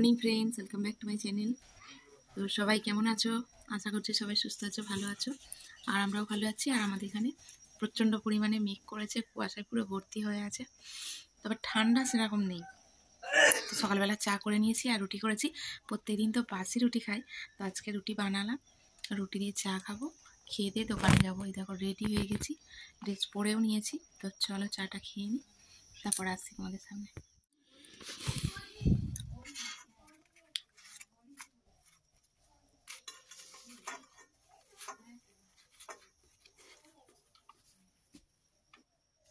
Morning friends, welcome back to my channel. তো সবাই কেমন আছো? আশা করছি সবাই সুস্থ আছো, ভালো আছো। আর আমরাও ভালো আছি। আর আমাদের এখানে প্রচণ্ড পরিমাণে মেঘ করেছে, কুয়াশায় পুরো ভর্তি হয়ে আছে, তবে ঠান্ডা সেরকম নেই। তো সকালবেলা চা করে নিয়েছি আর রুটি করেছি। প্রত্যেকদিন তো বাসি রুটি খাই, তো আজকে রুটি বানালাম, রুটি দিয়ে চা খাবো, খেয়ে দিয়ে দোকানে যাবো। এই দেখো রেডি হয়ে গেছি, ড্রেস পরেও নিয়েছি। তো চলো চাটা খেয়ে নিই, তারপর আসছি তোমাদের সামনে।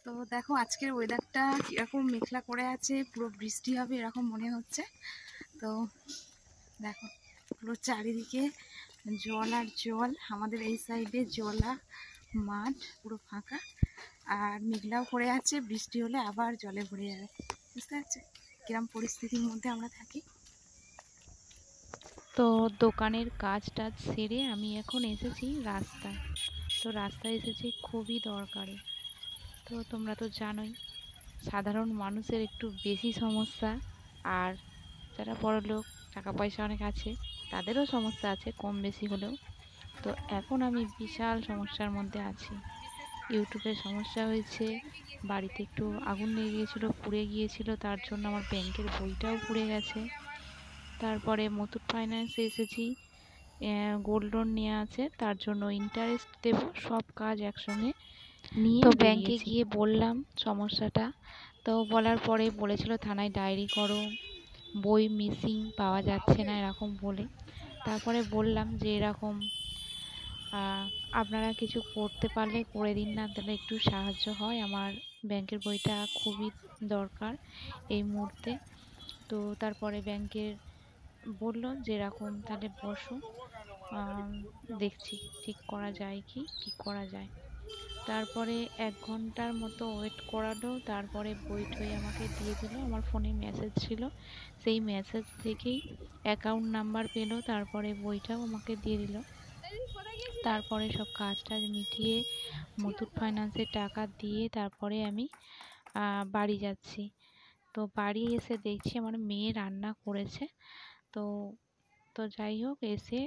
তো দেখো আজকের ওয়েদারটা কীরকম মেঘলা করে আছে, পুরো বৃষ্টি হবে এরকম মনে হচ্ছে। তো দেখো পুরো চারিদিকে জল আর জল, আমাদের এই সাইডে জলা মাঠ পুরো ফাঁকা, আর মেঘলাও করে আছে, বৃষ্টি হলে আবার জলে ভরে যাবে। বুঝতে পারছো কিরম পরিস্থিতির মধ্যে আমরা থাকি। তো দোকানের কাজ টাজ সেরে আমি এখন এসেছি রাস্তায়। তো রাস্তায় এসেছি খুবই দরকারে। তো তোমরা তো জানোই সাধারণ মানুষের একটু বেশি সমস্যা, আর যারা বড়লোক টাকা পয়সা অনেক আছে তাদেরও সমস্যা আছে কম বেশি হলেও। তো এখন আমি বিশাল সমস্যার মধ্যে আছি। ইউটিউবের সমস্যা হয়েছে, বাড়িতে একটু আগুন লেগে গিয়েছিলো, পুড়ে গিয়েছিল, তার জন্য আমার ব্যাংকের বইটাও পুড়ে গেছে। তারপরে মুথুট ফাইন্যান্সে এসেছি, গোল্ড লোন নেওয়া আছে, তার জন্য ইন্টারেস্ট দেব, সব কাজ একসঙ্গে নিয়ে তো ব্যাংকে গিয়ে বললাম সমস্যাটা। তো বলার পরে বলেছিল থানায় ডায়েরি করো, বই মিসিং পাওয়া যাচ্ছে না এরকম বলে। তারপরে বললাম যে এরকম আপনারা কিছু করতে পারলে করে দিন না, তাহলে একটু সাহায্য হয়, আমার ব্যাংকের বইটা খুবই দরকার এই মুহূর্তে। তো তারপরে ব্যাংকের বলল যে এরকম তাহলে বসো, দেখছি ঠিক করা যায় কি করা যায়। তারপরে 1 ঘন্টার মতো ওয়েট করালো, তারপরে বই টই আমাকে দিয়ে দিল। আমার ফোনে মেসেজ ছিল, সেই মেসেজ থেকেই অ্যাকাউন্ট নাম্বার পেলো, তারপরে বইটাও আমাকে দিয়ে দিল। তারপরে সব কাজ টাজ মিটিয়ে মুথুট ফাইন্যান্সের টাকা দিয়ে তারপরে আমি বাড়ি যাচ্ছি। তো বাড়ি এসে দেখছি আমার মেয়ে রান্না করেছে। তো তো যাই হোক, এসে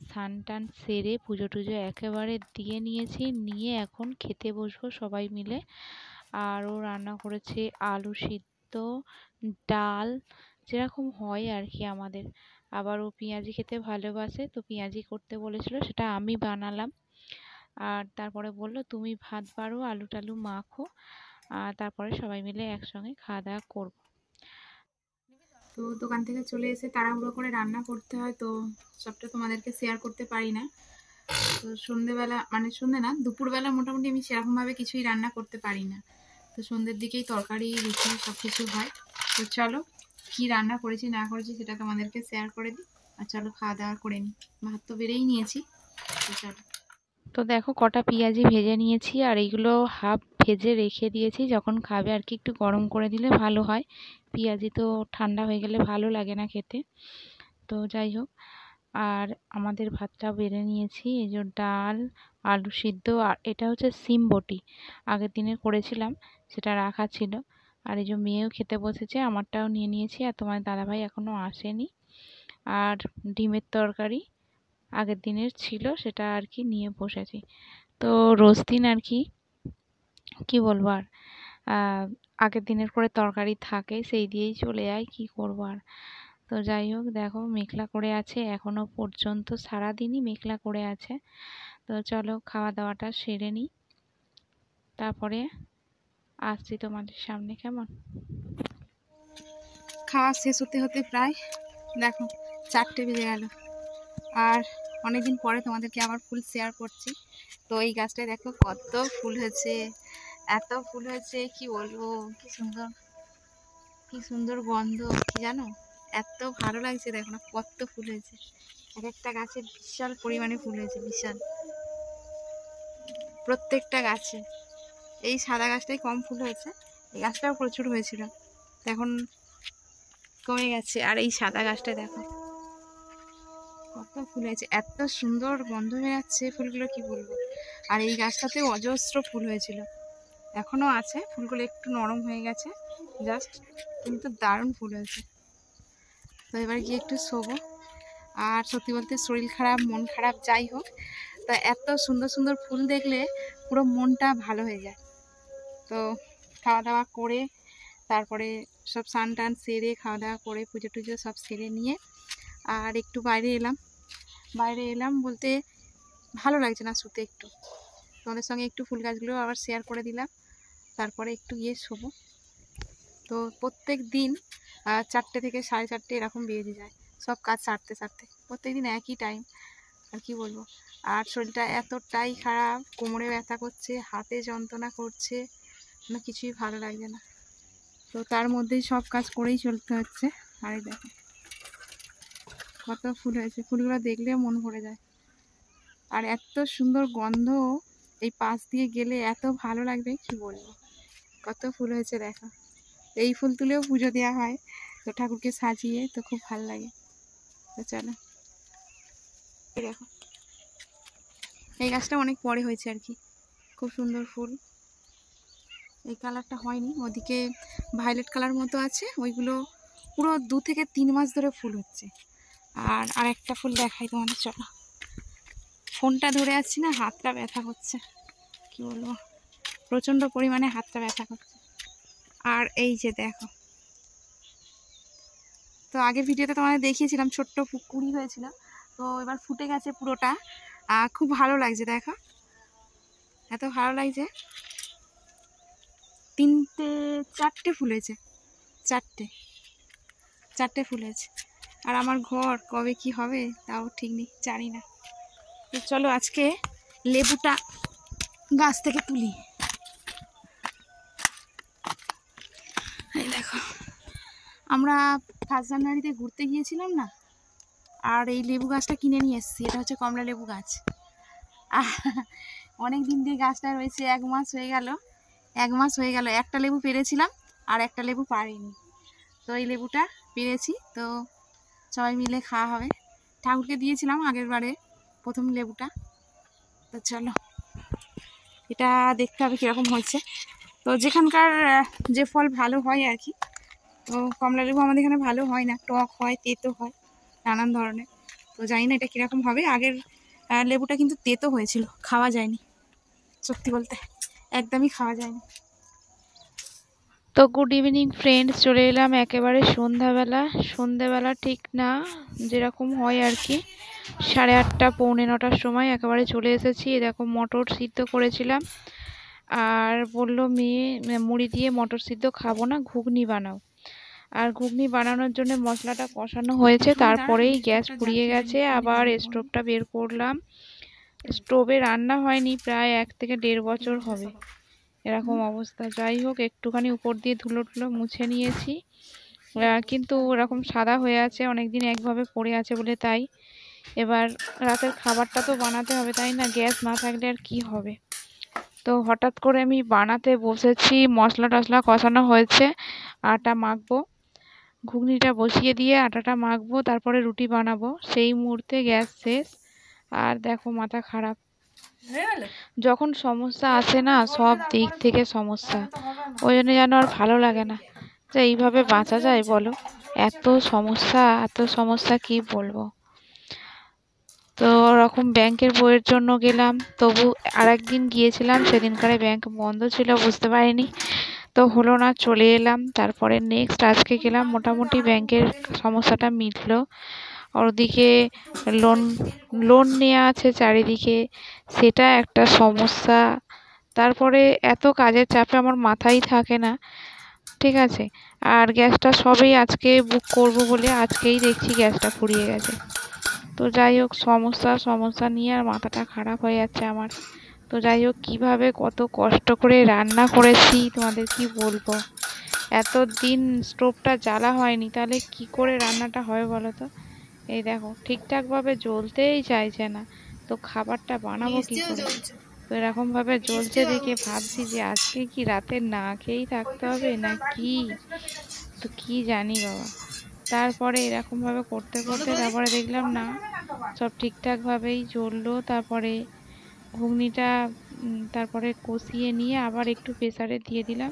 স্নান টান সেরে পুজো টুজো একেবারে দিয়ে নিয়েছি, নিয়ে এখন খেতে বসবো সবাই মিলে। আর ও রান্না করেছে আলু সিদ্ধ, ডাল, যেরকম হয় আর কি আমাদের। আবার ও পেঁয়াজি খেতে ভালোবাসে, তো পেঁয়াজি করতে বলেছিল, সেটা আমি বানালাম। আর তারপরে বললো তুমি ভাত বাড়ো, আলু টালু মাখো, আর তারপরে সবাই মিলে একসঙ্গে খাওয়া দাওয়া করবো। তো দোকান থেকে চলে এসে তাড়াহুড়ো করে রান্না করতে হয়, তো সবটা তোমাদেরকে শেয়ার করতে পারি না। তো সন্ধেবেলা, মানে সন্ধে না, দুপুরবেলা মোটামুটি আমি সেরকমভাবে কিছুই রান্না করতে পারি না। তো সন্ধ্যের দিকেই তরকারি রুটি সব কিছু হয়। তো চলো কি রান্না করেছি না করেছি সেটা তোমাদেরকে শেয়ার করে দিই। আর চলো খাওয়া দাওয়া করে নিই, ভাত তো বেড়েই নিয়েছি। তো চলো। তো দেখো কটা পেঁয়াজি ভেজে নিয়েছি, আর এইগুলো হাফ ভেজে রেখে দিয়েছি, যখন খাবে আর কি একটু গরম করে দিলে ভালো হয়। পেঁয়াজি তো ঠান্ডা হয়ে গেলে ভালো লাগে না খেতে। তো যাই হোক, আর আমাদের ভাতটা বেড়ে নিয়েছি। এই যে ডাল, আলু সিদ্ধ, আর এটা হচ্ছে সিম বটি, আগের দিনের করেছিলাম, সেটা রাখা ছিল। আর এই যে মেয়েও খেতে বসেছে, আমারটাও নিয়ে নিয়েছি। আর তোমার দাদাভাই এখনও আসেনি। আর ডিমের তরকারি আগের দিনের ছিল, সেটা আর কি নিয়ে বসেছি। তো রোজ দিন আর কি বলবো, আর আগের দিনের করে তরকারি থাকে, সেই দিয়েই চলে যায়, কি করবো আর। তো যাই হোক, দেখো মেঘলা করে আছে এখনো পর্যন্ত, সারাদিনই মেঘলা করে আছে। তো চলো খাওয়া দাওয়াটা সেরে নিই, তারপরে আসছি তোমাদের সামনে। কেমন? খাওয়া শেষ হতে হতে প্রায় দেখো 4টে বেজে গেল। আর অনেকদিন পরে তোমাদেরকে আবার ফুল শেয়ার করছি। তো এই গাছটায় দেখো কত ফুল হয়েছে, এত ফুল হয়েছে কি বলবো, কি সুন্দর গন্ধ, কি জানো, এত ভালো লাগছে। দেখো না কত ফুল হয়েছে, এক একটা গাছে বিশাল পরিমাণে ফুল হয়েছে, বিশাল, প্রত্যেকটা গাছে। এই সাদা গাছটাই কম ফুল হয়েছে, এই গাছটাও প্রচুর হয়েছিল, এখন কমে গেছে। আর এই সাদা গাছটায় দেখো কত ফুল হয়েছে, এত সুন্দর গন্ধ হয়ে যাচ্ছে ফুলগুলো, কি বলবো। আর এই গাছটাতে অজস্র ফুল হয়েছিল, এখনো আছে, ফুলগুলো একটু নরম হয়ে গেছে জাস্ট, কিন্তু দারুণ ফুল হয়েছে। তো এবার গিয়ে একটু শোবো। আর সত্যি বলতে শরীর খারাপ, মন খারাপ, যাই হোক, তা এত সুন্দর সুন্দর ফুল দেখলে পুরো মনটা ভালো হয়ে যায়। তো খাওয়া দাওয়া করে তারপরে সব স্নান টান সেরে, খাওয়া দাওয়া করে পুজো টুজো সব সেরে নিয়ে আর একটু বাইরে এলাম বলতে ভালো লাগছে না শুতে, একটু তোমাদের সঙ্গে একটু ফুল গাছগুলো আবার শেয়ার করে দিলাম, তারপরে একটু গিয়ে শোবো। তো প্রত্যেক দিন 4টে থেকে 4:30 এরকম বেজে যায় সব কাজ সারতে প্রত্যেক দিন একই টাইম, আর কি বলবো। আর শরীরটা এতটাই খারাপ, কোমরে ব্যথা করছে, হাতে যন্ত্রণা করছে, কোনো কিছুই ভালো লাগছে না। তো তার মধ্যেই সব কাজ করেই চলতে হচ্ছে। আর এই দেখো কত ফুল হয়েছে, ফুলগুলো দেখলে মন ভরে যায়। আর এত সুন্দর গন্ধ, এই পাশ দিয়ে গেলে এত ভালো লাগবে কি বলবো। কত ফুল হয়েছে দেখো, এই ফুল তুলেও পুজো দেওয়া হয়, তো ঠাকুরকে সাজিয়ে, তো খুব ভালো লাগে। তো চলো, এই দেখো এই গাছটা অনেক পরে হয়েছে আর কি, খুব সুন্দর ফুল। এই কালারটা হয়নি, ওদিকে ভায়োলেট কালার মতো আছে, ওইগুলো পুরো 2 থেকে 3 মাস ধরে ফুল হচ্ছে। আর আরেকটা ফুল দেখাই তোমাদের, চলো। ফোনটা ধরে আছি না, হাতটা ব্যথা করছে, কি বলবো, প্রচণ্ড পরিমাণে হাতটা ব্যথা করছে। আর এই যে দেখো, তো আগের ভিডিওতে তোমাদের দেখিয়েছিলাম ছোট্ট কুড়ি হয়েছিল, তো এবার ফুটে গেছে পুরোটা। খুব ভালো লাগছে দেখো, এত ভালো লাগছে। 4টে ফুল হয়েছে, 4টে ফুল হয়েছে। আর আমার ঘর কবে কি হবে তাও ঠিক নেই, জানি না। তো চলো আজকে লেবুটা গাছ থেকে তুলি। এই দেখো, আমরা 1 জানুয়ারিতে ঘুরতে গিয়েছিলাম না, আর এই লেবু গাছটা কিনে নিয়ে এসেছি। এটা হচ্ছে কমলা লেবু গাছ। অনেক দিন দিয়ে গাছটা রয়েছে, 1 মাস হয়ে গেল। একটা লেবু পেরেছিলাম আর একটা লেবু পারিনি, তো এই লেবুটা পেরেছি, তো সবাই মিলে খাওয়া হবে। ঠাকুরকে দিয়েছিলাম আগের বারে প্রথম লেবুটা। তো চলো, এটা দেখতে হবে কীরকম হয়েছে। তো যেখানকার যে ফল ভালো হয় আর কি, তো কমলা লেবু আমাদের এখানে ভালো হয় না, টক হয়, তেতো হয়, নানান ধরনের। তো জানি না এটা কীরকম হবে। আগের লেবুটা কিন্তু তেতো হয়েছিল, খাওয়া যায়নি, সত্যি বলতে একদমই খাওয়া যায়নি। তো গুড ইভিনিং ফ্রেন্ডস, চলে এলাম একেবারে সন্ধ্যাবেলা ঠিক না, যেরকম হয় আর কি, 8:30 পৌনে 9টার সময় একেবারে চলে এসেছি। এরকম মটর সিদ্ধ করেছিলাম, আর বলল মেয়ে মুড়ি দিয়ে মটর সিদ্ধ খাবো না, ঘুগনি বানাও। আর ঘুগনি বানানোর জন্য মশলাটা কষানো হয়েছে, তারপরেই গ্যাস ফুরিয়ে গেছে। আবার স্টোভটা বের করলাম, স্টোভে রান্না হয়নি প্রায় 1 থেকে 1.5 বছর হবে, এরকম অবস্থা। যাই হোক, একটুখানি উপর দিয়ে ধুলো মুছে নিয়েছি, কিন্তু এরকম সাদা হয়ে আছে, অনেকদিন একভাবে পড়ে আছে বলে। তাই এবার রাতের খাবারটা তো বানাতে হবে, তাই না, গ্যাস না থাকলে আর কি হবে। তো হঠাৎ করে আমি বানাতে বসেছি, মশলা টশলা কষানো হয়েছে, আটা মাখবো, ঘুগনিটা বসিয়ে দিয়ে আটাটা মাখবো, তারপরে রুটি বানাবো। সেই মুহূর্তে গ্যাস শেষ, আর দেখো মাথা খারাপ। যখন সমস্যা আসে না, সব দিক থেকে সমস্যা, ওই জন্য যেন আর ভালো লাগে না যে এইভাবে বাঁচা যায় বলো। এত সমস্যা কি বলবো। তো ওরকম ব্যাংকের বইয়ের জন্য গেলাম, তবু আরেকদিন গিয়েছিলাম, সেদিনকারে ব্যাংক বন্ধ ছিল, বুঝতে পারিনি, তো হলো না, চলে এলাম। তারপরে নেক্সট আজকে গেলাম, মোটামুটি ব্যাংকের সমস্যাটা মিটলো। ওদিকে লোন নেওয়া আছে চারিদিকে, সেটা একটা সমস্যা। তারপরে এত কাজের চাপে আমার মাথাই থাকে না, ঠিক আছে। আর গ্যাসটা সবেই আজকে বুক করব বলে আজকেই দেখছি গ্যাসটা ফুরিয়ে গেছে। তো যাই হোক, সমস্যা নিয়ে আর মাথাটা খারাপ হয়ে যাচ্ছে আমার। তো যাই হোক, কীভাবে কত কষ্ট করে রান্না করেছি তোমাদের কি বলবো। এত দিন স্টোভটা জ্বালা হয়নি, তাহলে কি করে রান্নাটা হয় বলো তো। এই দেখো, ঠিকঠাকভাবে জ্বলতেই চাইছে না, তো খাবারটা বানাবো কি করে। তো এরকমভাবে জ্বলছে দেখে ভাবছি যে আজকে কি রাতে না খেয়েই থাকতে হবে না কি, তো কি জানি বাবা। তারপরে এরকমভাবে করতে তারপরে দেখলাম না, সব ঠিকঠাকভাবেই জ্বললো। তারপরে ঘুগনিটা তারপরে কষিয়ে নিয়ে আবার একটু প্রেসারে দিয়ে দিলাম,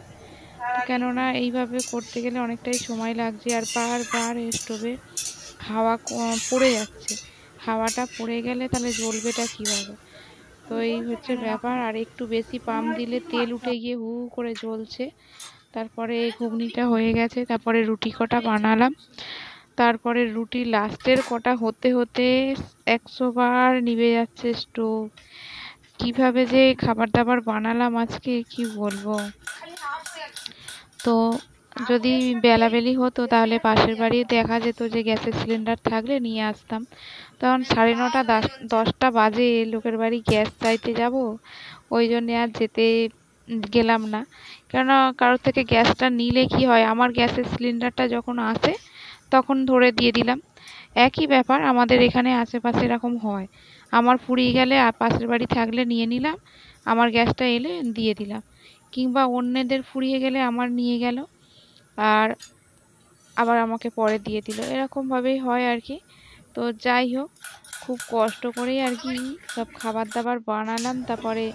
কেননা এইভাবে করতে গেলে অনেকটাই সময় লাগছে, আর বারবার স্টোভে হাওয়া পড়ে যাচ্ছে, হাওয়াটা পড়ে গেলে তাহলে জ্বলবেটা কীভাবে? তো এই হচ্ছে ব্যাপার। আর একটু বেশি পাম্প দিলে তেল উঠে গিয়ে হু হু করে জ্বলছে। তারপরে এই ঘুগনিটা হয়ে গেছে, তারপরে রুটি কটা বানালাম। তারপরে রুটি লাস্টের কটা হতে হতে 100 বার নিভে যাচ্ছে স্টোভ। কিভাবে যে খাবার দাবার বানালাম আজকে কি বলবো। তো যদি বেলাবেলি হতো তাহলে পাশের বাড়ি দেখা যেত যে গ্যাসের সিলিন্ডার থাকলে নিয়ে আসতাম। তখন 9:30 10টা বাজে, লোকের বাড়ি গ্যাস চাইতে যাব, ওই জন্যে আর যেতে গেলাম না। কেননা কারোর থেকে গ্যাসটা নিলে কি হয়, আমার গ্যাসের সিলিন্ডারটা যখন আসে তখন ধরে দিয়ে দিলাম। একই ব্যাপার আমাদের এখানে আশেপাশে এরকম হয়। আমার ফুরিয়ে গেলে আর পাশের বাড়ি থাকলে নিয়ে নিলাম, আমার গ্যাসটা এলে দিয়ে দিলাম। কিংবা অন্যদের ফুরিয়ে গেলে আমার নিয়ে গেল আর আবার আমাকে পরে দিয়ে দিল, এরকমভাবেই হয় আর কি। তো যাই হোক, খুব কষ্ট করেই আর কি সব খাবার দাবার বানালাম। তারপরে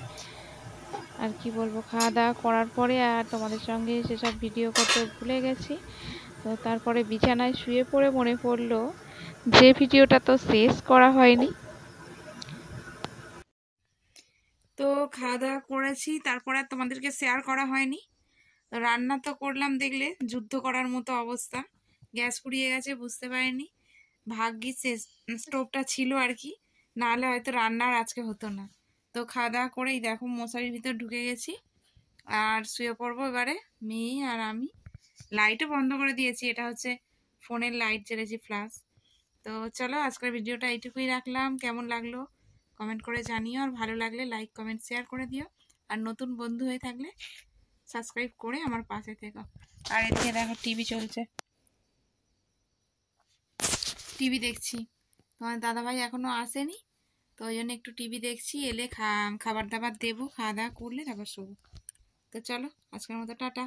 আর কি বলবো, খাওয়া দাওয়া করার পরে আর তোমাদের সঙ্গে সেসব ভিডিও করতে ভুলে গেছি। তো তারপরে বিছানায় শুয়ে পড়ে মনে পড়লো যে ভিডিওটা তো শেষ করা হয়নি। তো খাওয়া দাওয়া করেছি, তারপরে আর তোমাদেরকে শেয়ার করা হয়নি। তো রান্না তো করলাম, দেখলে যুদ্ধ করার মতো অবস্থা, গ্যাস ফুরিয়ে গেছে বুঝতে পারিনি। ভাগ্যিস স্টোভটা ছিল আর কি, নাহলে হয়তো রান্নার আজকে হতো না। তো খাওয়া দাওয়া করেই দেখো মশারির ভিতর ঢুকে গেছি আর শুয়ে পড়বো এবারে, মেয়ে আর আমি। লাইটও বন্ধ করে দিয়েছি, এটা হচ্ছে ফোনের লাইট জ্বেলেছি ফ্ল্যাশ। তো চলো আজকের ভিডিওটা এইটুকুই রাখলাম। কেমন লাগলো কমেন্ট করে জানিও, আর ভালো লাগলে লাইক কমেন্ট শেয়ার করে দিও। আর নতুন বন্ধু হয়ে থাকলে সাবস্ক্রাইব করে আমার পাশে থেকো। আর এদিকে দেখো টিভি চলছে, টিভি দেখছি। তোমার দাদাভাই এখনো আসেনি, তো ওই জন্য একটু টিভি দেখছি। এলে খাবার দাবার দেবো, খাওয়া দাওয়া করলে তারপর শোবো। তো চলো আজকের মতো টাটা।